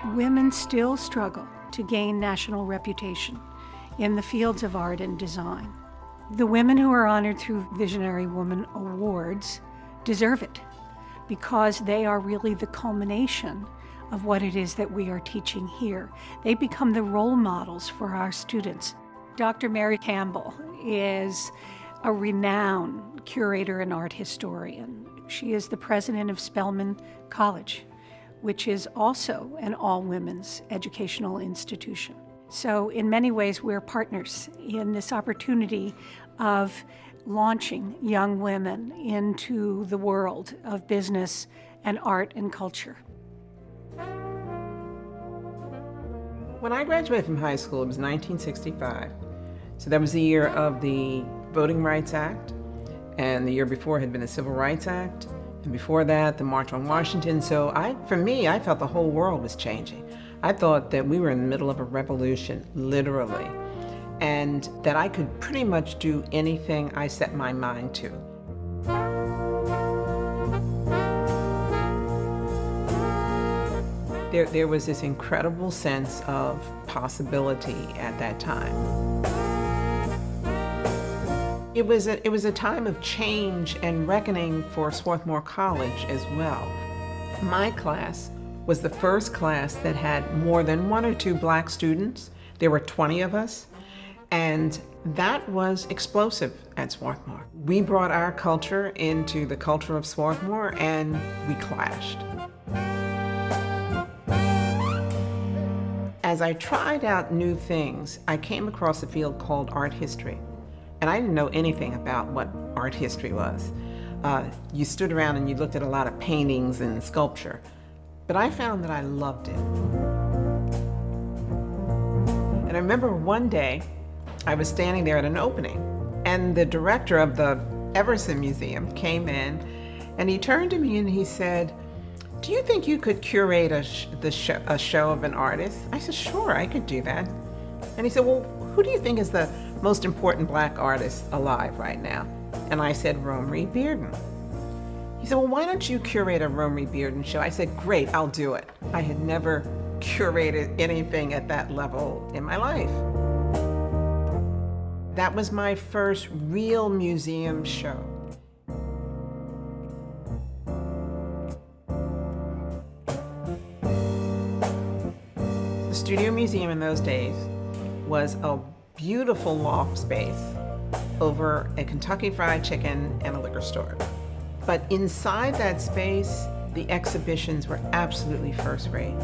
Women still struggle to gain national reputation in the fields of art and design. The women who are honored through Visionary Woman Awards deserve it because they are really the culmination of what it is that we are teaching here. They become the role models for our students. Dr. Schmidt Campbell is a renowned curator and art historian. She is the president of Spelman College, which is also an all-women's educational institution. So in many ways, we're partners in this opportunity of launching young women into the world of business and art and culture. When I graduated from high school, it was 1965. So that was the year of the Voting Rights Act, and the year before had been the Civil Rights Act, and before that, the March on Washington. So for me, I felt the whole world was changing. I thought that we were in the middle of a revolution, literally, and that I could pretty much do anything I set my mind to. There was this incredible sense of possibility at that time. It was a time of change and reckoning for Swarthmore College as well. My class was the first class that had more than 1 or 2 black students. There were 20 of us, and that was explosive at Swarthmore. We brought our culture into the culture of Swarthmore, and we clashed. As I tried out new things, I came across a field called art history. And I didn't know anything about what art history was. You stood around and you looked at a lot of paintings and sculpture. But I found that I loved it. And I remember one day, I was standing there at an opening, and the director of the Everson Museum came in, and he turned to me and he said, "Do you think you could curate a show of an artist?" I said, "Sure, I could do that." And he said, "Well, who do you think is the most important black artist alive right now?" And I said, "Romare Bearden." He said, "Well, why don't you curate a Romare Bearden show?" I said, "Great, I'll do it." I had never curated anything at that level in my life. That was my first real museum show. The Studio Museum in those days was a beautiful loft space over a Kentucky Fried Chicken and a liquor store. But inside that space, the exhibitions were absolutely first rate.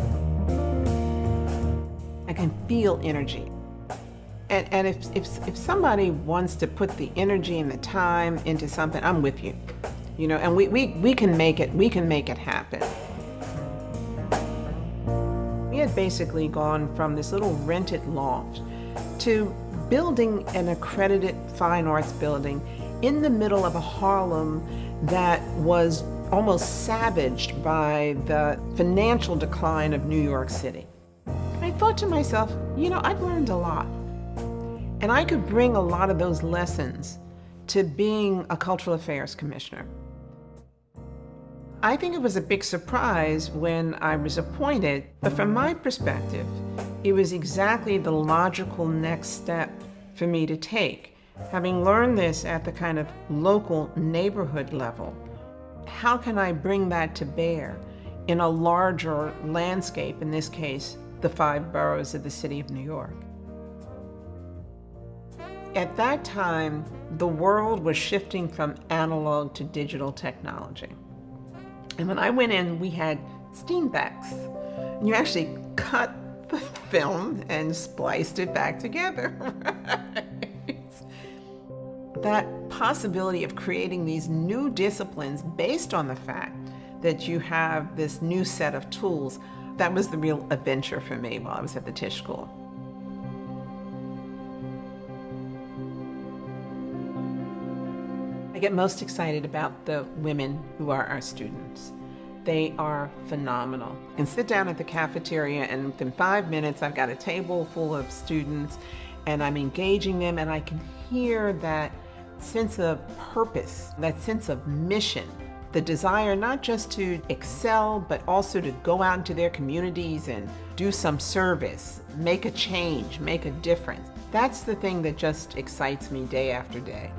I can feel energy. And if somebody wants to put the energy and the time into something, I'm with you. You know, and we can make it happen. We had basically gone from this little rented loft to building an accredited fine arts building in the middle of a Harlem that was almost savaged by the financial decline of New York City. And I thought to myself, you know, I've learned a lot. And I could bring a lot of those lessons to being a cultural affairs commissioner. I think it was a big surprise when I was appointed, but from my perspective, it was exactly the logical next step for me to take. Having learned this at the kind of local neighborhood level, how can I bring that to bear in a larger landscape, in this case, the 5 boroughs of the city of New York? At that time, the world was shifting from analog to digital technology. And when I went in, we had Steenbecks. And you actually cut the film and spliced it back together, right? That possibility of creating these new disciplines based on the fact that you have this new set of tools, that was the real adventure for me while I was at the Tisch School. I get most excited about the women who are our students. They are phenomenal. I can sit down at the cafeteria and within 5 minutes I've got a table full of students and I'm engaging them, and I can hear that sense of purpose, that sense of mission the desire not just to excel, but also to go out into their communities and do some service, make a change, make a difference. That's the thing that just excites me day after day.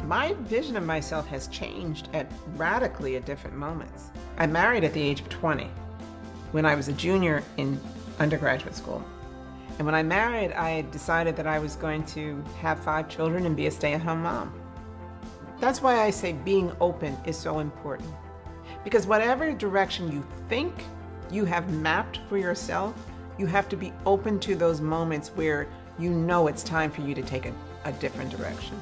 My vision of myself has changed radically at different moments. I married at the age of 20 when I was a junior in undergraduate school. And when I married, I decided that I was going to have 5 children and be a stay-at-home mom. That's why I say being open is so important. Because whatever direction you think you have mapped for yourself, you have to be open to those moments where you know it's time for you to take a different direction.